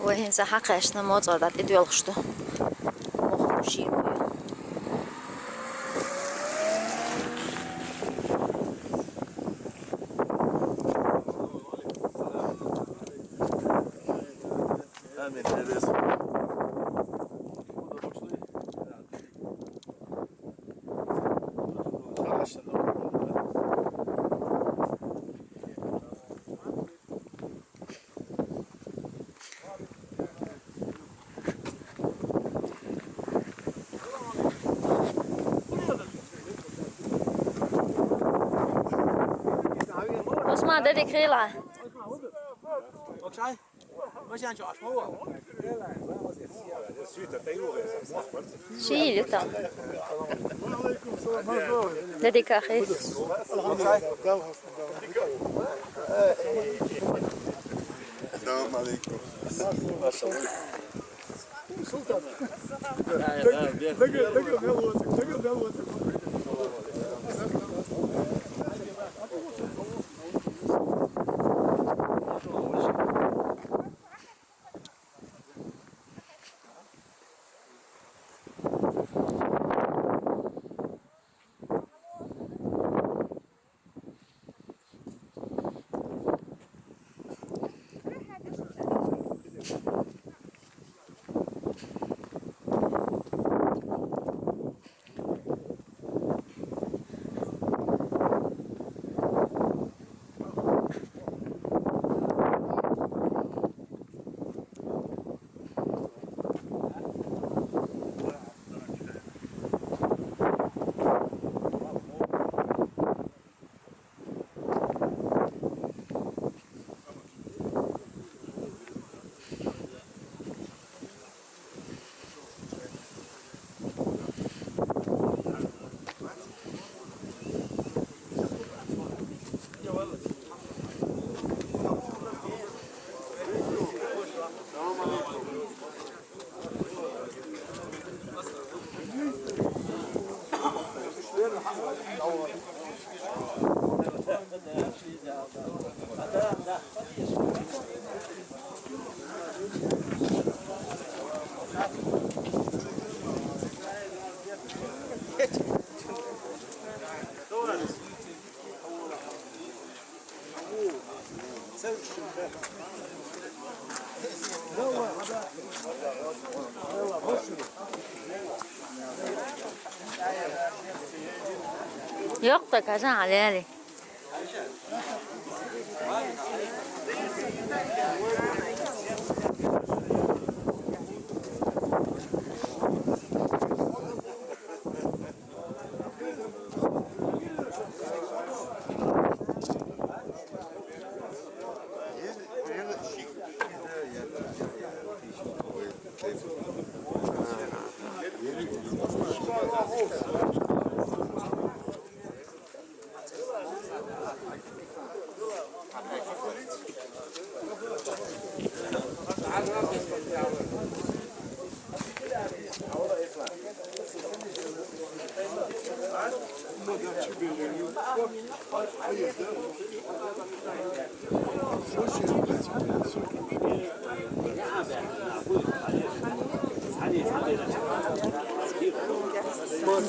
وهنزا حقشنا موزادات إديال خشتو مخبوشي Osman dedik hıyla. Şiili tam. Dedik ahi. Selamun aleyküm. Yok da kaçan Ali.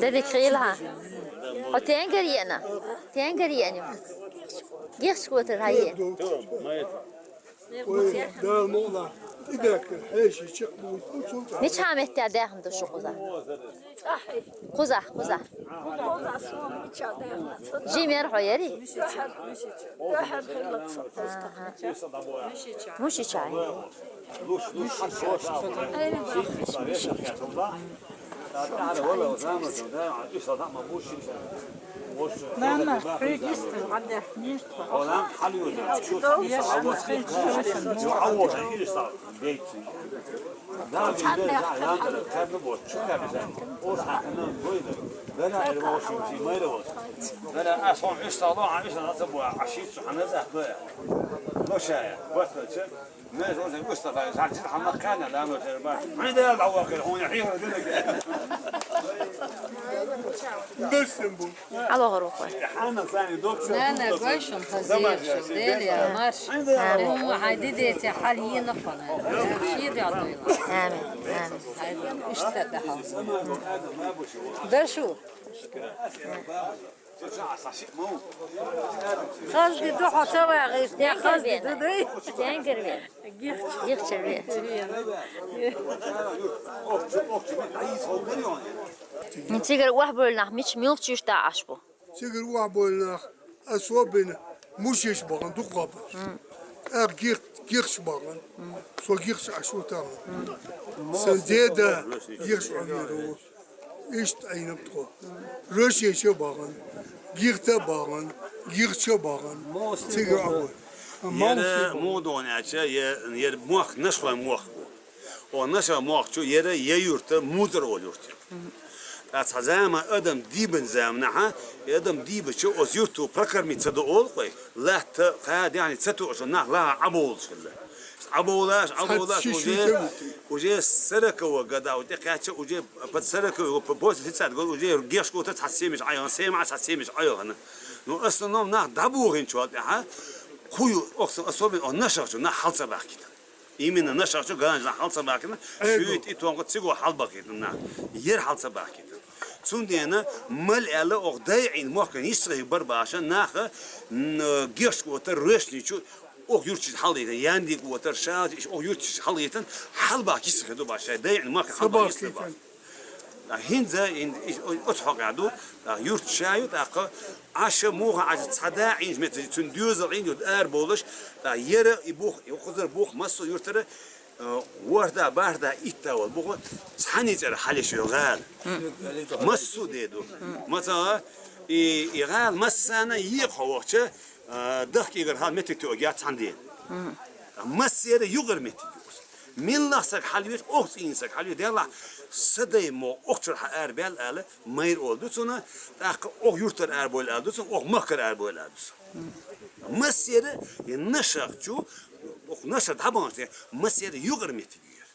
Dedik hıyla. O tengeriye'na. Tengeriye'ni. Geç kuatır hayır. Ne çametler dağında şu kuza? Kuza. Cimer hayeri. Muşi çay. Mama, register عندي حنيشتها. الان حلو يعوض يشتغل بيتي لا كان نبوت شو كان زين وصح كنا نقول بلا الموسم في ما يروح بلا اصلا يشتغلوا عن يشتغل تبوا عشيت حنا زهبه باشا بس ما زوجي مصطفى زعلت حمد كان لا ما عندي العواقل هون حيره Dersin bu. Al oğru koy. حنا ثاني دكتور أنا قويشم خزير شو ديلي يا مارش هو عديدتي حاليا نقنا شيء يعطينا Amin. Amin. هاي اشتدها ده شو خزدي دوحة سوا غير يا خزدي دودي Sen girme. Yık çevir. Nitiger wah bölnach mich milch just da aş bu. Sigur wa bolnach aswabin mushish bagan duqab. Girs bagan. So girs ashuta. Sen deda girs amiro. İşt aynı tro. Röşeşe bagan. Girte bagan. Girçe bagan. Sigur abo. يرى مو دوناتشا ير موخ نشوا موخ ونشوا موخ شو يرى يورت مودر ولورت أتحزام أدم ديبن زامنها أدم ديب شو أزيرتو بركر متصدق أول قوي لا قاد يعني تصدق عشان نح لا عبول شله عبولاش وجه سرك وقدا ودقات وجه بس سرك وبوس تتصدق وجه رجيش قوت تحسيمش عيان سيمع تحسيمش عيان نو أصلا نح دبوغين شو ها kuyu oksa asobin o naşakçı na halsa bakit. İminin naşakçı ganaj na halsa bakit. Şuyut itongo tsigo hal bakit na. Yer halsa bakit. Sundiyana mal ele o day'in muhkan yisri barbaşa naha gish otar röşniçu o yurtçı halıydı. Yandik otar şad o yurtçı halıydı. Hal bakit sıkıdı başa day'in muhkan hal bakit. هنزا أتحق عدو يورت شايو تاقة عشا موها عج تصدع عينج مثل تندوز العين يود بولش يرى يبوخ يخزر بوخ مصو يورتر وردا باردا إتا والبوخ صحني ترى حلش يغال مصو ديدو مثلا يغال مسانا يخوخش دخك يغر هال متى تواجع عندين مسيرة يغر متى من لحظة حلوش أوس إنسك حلوش ديلا صدای ما اکتر اربال آله مایر oldu sonra o yurtlar erbol oldu sonra o makar erbol oldu. Mesele naşakçu o naşak tabanca mesele yuğurmeti diyor.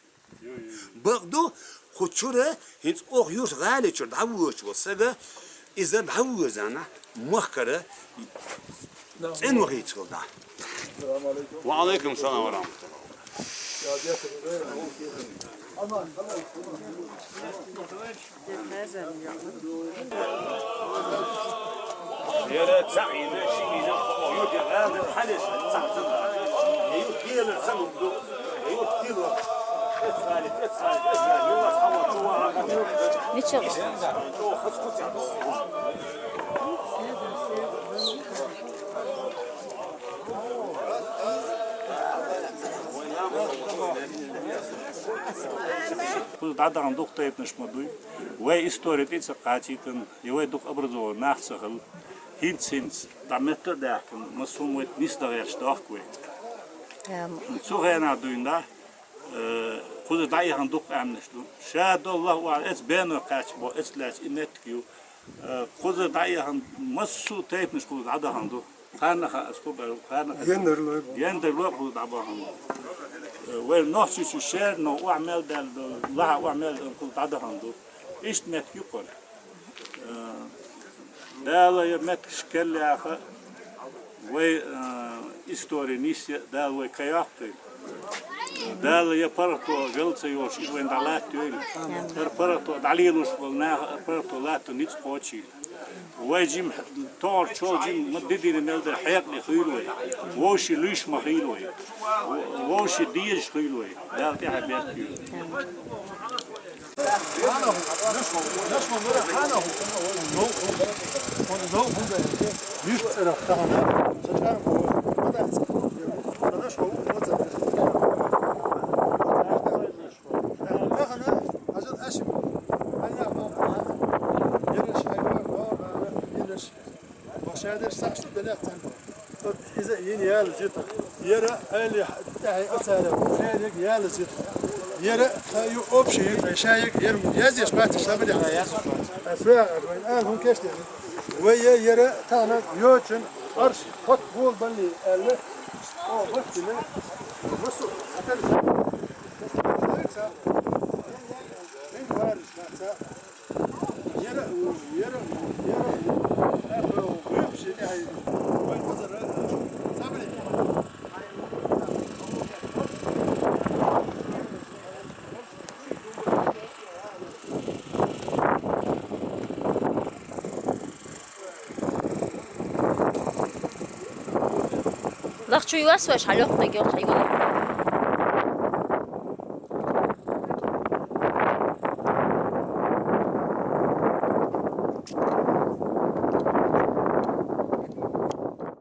Bakdo kuçura hiç o yurt gale çur davuç olsa da izah davuç ana makara en vakit oldu. Ve aleyküm selam ve rahmetullah. يا تعين شيء يوت هذا الحدث تعطل يوت كيل سمدو يوت كيل اسفل يلا تحول Ne çalış? بعد عن دوق طيب نشمدوي وإستورية إتس قاتيتن يوي دوق أبرزو ناخسخل هينت سينس دعمتر داكن مسوم ويت نيستغير شتاخكوي سوغينا دويندا خذ داي عن دوق أمنشتو شاد الله وعلى إتس بينو قاتبو إتس لاش إنتكيو خذ داي عن مسو طيب نشكو عدا عن دوق خانخ أسكوب خانخ يندر لوب خذ دعبا عن والنحس الشير نو أعمل دل لا أعمل كل تعدى عنده إيش مت يقول دال يمت شكل يا أخ و إستوري نيسيا دال و كياقتي دال يبرتو جلسة يوش إذا دالات تقول يبرتو دليلوش قلنا يبرتو لا تنيت قوتشي ويجيم طار شو جيم مددي لنلد حياة لخيلوي ووش ليش مخيلوي ووش ديج خيلوي ده تاع بيتي شادر ساقش بلاقتن إذا يال زيت يرى اللي تاعي أسهل شايك يال زيت يرى يو أوبشي شايك يرم يزيش ما تشتغل على أسواق الآن هم كشتي ويا يرى تانا يوتشن أرش خط بول بلي اللي بس كده بص ضغط شو يوسوش على أختك يا أخي.